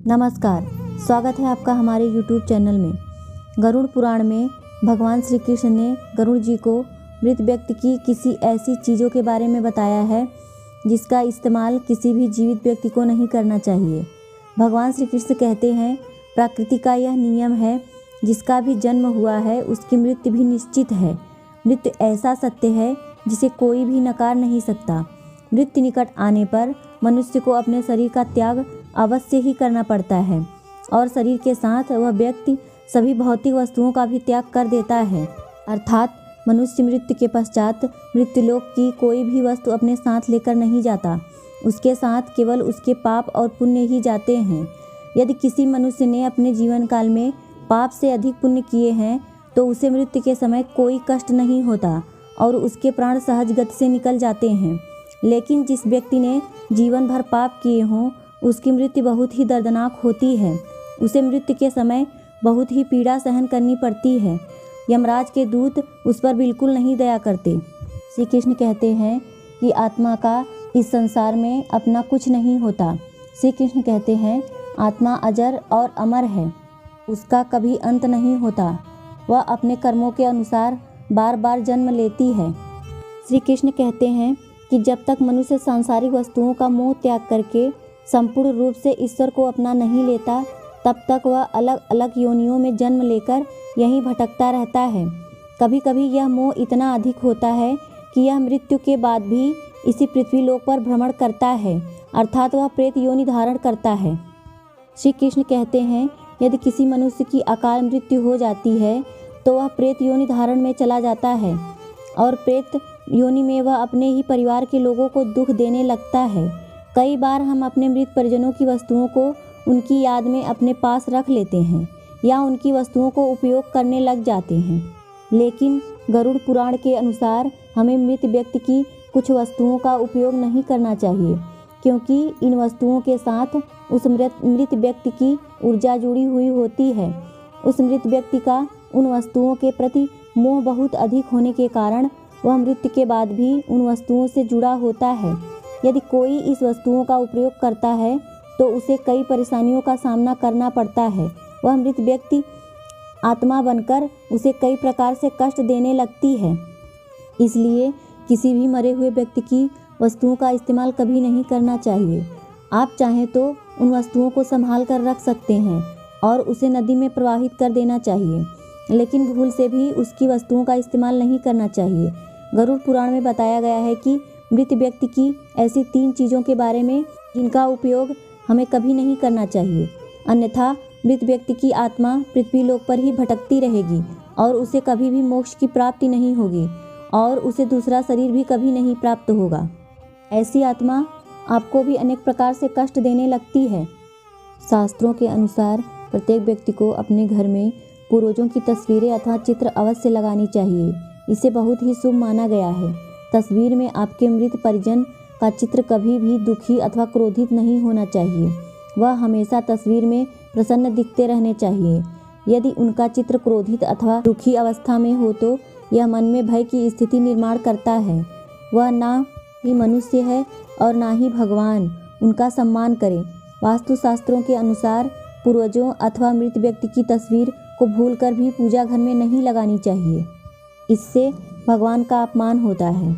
नमस्कार, स्वागत है आपका हमारे YouTube चैनल में। गरुड़ पुराण में भगवान श्री कृष्ण ने गरुड़ जी को मृत व्यक्ति की किसी ऐसी चीज़ों के बारे में बताया है जिसका इस्तेमाल किसी भी जीवित व्यक्ति को नहीं करना चाहिए। भगवान श्री कृष्ण कहते हैं, प्रकृति का यह नियम है, जिसका भी जन्म हुआ है उसकी मृत्यु भी निश्चित है। मृत्यु ऐसा सत्य है जिसे कोई भी नकार नहीं सकता। मृत्यु निकट आने पर मनुष्य को अपने शरीर का त्याग अवश्य ही करना पड़ता है और शरीर के साथ वह व्यक्ति सभी भौतिक वस्तुओं का भी त्याग कर देता है। अर्थात मनुष्य मृत्यु के पश्चात मृत्युलोक की कोई भी वस्तु अपने साथ लेकर नहीं जाता। उसके साथ केवल उसके पाप और पुण्य ही जाते हैं। यदि किसी मनुष्य ने अपने जीवन काल में पाप से अधिक पुण्य किए हैं तो उसे मृत्यु के समय कोई कष्ट नहीं होता और उसके प्राण सहज गति से निकल जाते हैं। लेकिन जिस व्यक्ति ने जीवन भर पाप किए हों उसकी मृत्यु बहुत ही दर्दनाक होती है। उसे मृत्यु के समय बहुत ही पीड़ा सहन करनी पड़ती है। यमराज के दूत उस पर बिल्कुल नहीं दया करते। श्री कृष्ण कहते हैं कि आत्मा का इस संसार में अपना कुछ नहीं होता। श्री कृष्ण कहते हैं, आत्मा अजर और अमर है, उसका कभी अंत नहीं होता। वह अपने कर्मों के अनुसार बार बार जन्म लेती है। श्री कृष्ण कहते हैं कि जब तक मनुष्य सांसारिक वस्तुओं का मोह त्याग करके संपूर्ण रूप से ईश्वर को अपना नहीं लेता, तब तक वह अलग अलग योनियों में जन्म लेकर यहीं भटकता रहता है। कभी कभी यह मोह इतना अधिक होता है कि यह मृत्यु के बाद भी इसी पृथ्वी लोक पर भ्रमण करता है, अर्थात वह प्रेत योनि धारण करता है। श्री कृष्ण कहते हैं, यदि किसी मनुष्य की अकाल मृत्यु हो जाती है तो वह प्रेत योनि धारण में चला जाता है और प्रेत योनि में वह अपने ही परिवार के लोगों को दुख देने लगता है। कई बार हम अपने मृत परिजनों की वस्तुओं को उनकी याद में अपने पास रख लेते हैं या उनकी वस्तुओं को उपयोग करने लग जाते हैं। लेकिन गरुड़ पुराण के अनुसार हमें मृत व्यक्ति की कुछ वस्तुओं का उपयोग नहीं करना चाहिए, क्योंकि इन वस्तुओं के साथ उस मृत व्यक्ति की ऊर्जा जुड़ी हुई होती है। उस मृत व्यक्ति का उन वस्तुओं के प्रति मोह बहुत अधिक होने के कारण वह मृत्यु के बाद भी उन वस्तुओं से जुड़ा होता है। यदि कोई इस वस्तुओं का उपयोग करता है तो उसे कई परेशानियों का सामना करना पड़ता है। वह मृत व्यक्ति आत्मा बनकर उसे कई प्रकार से कष्ट देने लगती है। इसलिए किसी भी मरे हुए व्यक्ति की वस्तुओं का इस्तेमाल कभी नहीं करना चाहिए। आप चाहें तो उन वस्तुओं को संभाल कर रख सकते हैं और उसे नदी में प्रवाहित कर देना चाहिए, लेकिन भूल से भी उसकी वस्तुओं का इस्तेमाल नहीं करना चाहिए। गरुड़ पुराण में बताया गया है कि मृत व्यक्ति की ऐसी 3 चीज़ों के बारे में जिनका उपयोग हमें कभी नहीं करना चाहिए, अन्यथा मृत व्यक्ति की आत्मा पृथ्वी लोक पर ही भटकती रहेगी और उसे कभी भी मोक्ष की प्राप्ति नहीं होगी और उसे दूसरा शरीर भी कभी नहीं प्राप्त होगा। ऐसी आत्मा आपको भी अनेक प्रकार से कष्ट देने लगती है। शास्त्रों के अनुसार प्रत्येक व्यक्ति को अपने घर में पूर्वजों की तस्वीरें अथवा चित्र अवश्य लगानी चाहिए। इसे बहुत ही शुभ माना गया है। तस्वीर में आपके मृत परिजन का चित्र कभी भी दुखी अथवा क्रोधित नहीं होना चाहिए। वह हमेशा तस्वीर में प्रसन्न दिखते रहने चाहिए। यदि उनका चित्र क्रोधित अथवा दुखी अवस्था में हो तो यह मन में भय की स्थिति निर्माण करता है। वह ना ही मनुष्य है और ना ही भगवान। उनका सम्मान करें। वास्तुशास्त्रों के अनुसार पूर्वजों अथवा मृत व्यक्ति की तस्वीर को भूलकर भी पूजा घर में नहीं लगानी चाहिए। इससे भगवान का अपमान होता है।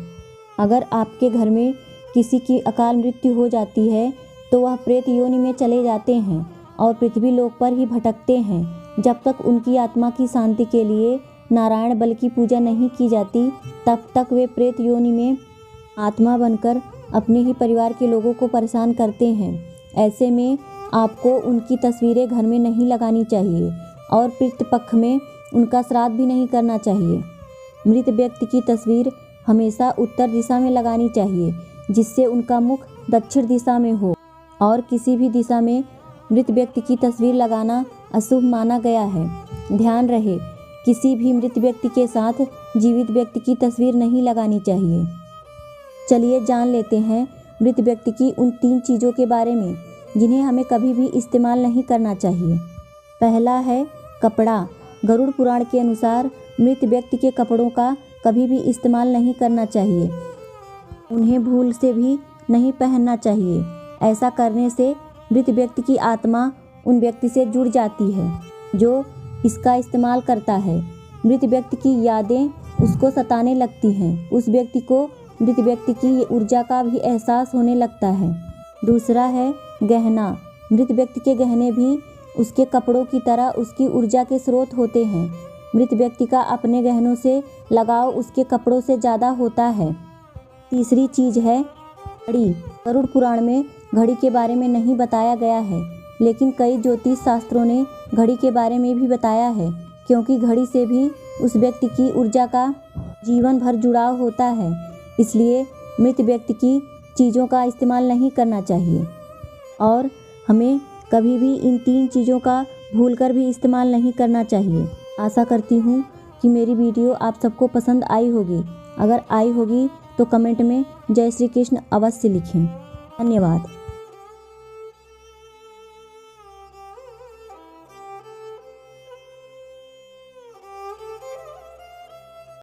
अगर आपके घर में किसी की अकाल मृत्यु हो जाती है तो वह प्रेत योनि में चले जाते हैं और पृथ्वी लोक पर ही भटकते हैं। जब तक उनकी आत्मा की शांति के लिए नारायण बल की पूजा नहीं की जाती, तब तक वे प्रेत योनि में आत्मा बनकर अपने ही परिवार के लोगों को परेशान करते हैं। ऐसे में आपको उनकी तस्वीरें घर में नहीं लगानी चाहिए और पितृपक्ष में उनका श्राद्ध भी नहीं करना चाहिए। मृत व्यक्ति की तस्वीर हमेशा उत्तर दिशा में लगानी चाहिए, जिससे उनका मुख दक्षिण दिशा में हो, और किसी भी दिशा में मृत व्यक्ति की तस्वीर लगाना अशुभ माना गया है। ध्यान रहे, किसी भी मृत व्यक्ति के साथ जीवित व्यक्ति की तस्वीर नहीं लगानी चाहिए। चलिए जान लेते हैं मृत व्यक्ति की उन 3 चीज़ों के बारे में जिन्हें हमें कभी भी इस्तेमाल नहीं करना चाहिए। पहला है कपड़ा। गरुड़ पुराण के अनुसार मृत व्यक्ति के कपड़ों का कभी भी इस्तेमाल नहीं करना चाहिए। उन्हें भूल से भी नहीं पहनना चाहिए। ऐसा करने से मृत व्यक्ति की आत्मा उन व्यक्ति से जुड़ जाती है जो इसका इस्तेमाल करता है। मृत व्यक्ति की यादें उसको सताने लगती हैं। उस व्यक्ति को मृत व्यक्ति की ऊर्जा का भी एहसास होने लगता है। दूसरा है गहना। मृत व्यक्ति के गहने भी उसके कपड़ों की तरह उसकी ऊर्जा के स्रोत होते हैं। मृत व्यक्ति का अपने गहनों से लगाव उसके कपड़ों से ज़्यादा होता है। तीसरी चीज़ है घड़ी। गरुड़ पुराण में घड़ी के बारे में नहीं बताया गया है, लेकिन कई ज्योतिष शास्त्रों ने घड़ी के बारे में भी बताया है, क्योंकि घड़ी से भी उस व्यक्ति की ऊर्जा का जीवन भर जुड़ाव होता है। इसलिए मृत व्यक्ति की चीज़ों का इस्तेमाल नहीं करना चाहिए और हमें कभी भी इन 3 चीज़ों का भूलकर भी इस्तेमाल नहीं करना चाहिए। आशा करती हूँ कि मेरी वीडियो आप सबको पसंद आई होगी। अगर आई होगी तो कमेंट में जय श्री कृष्ण अवश्य लिखें। धन्यवाद।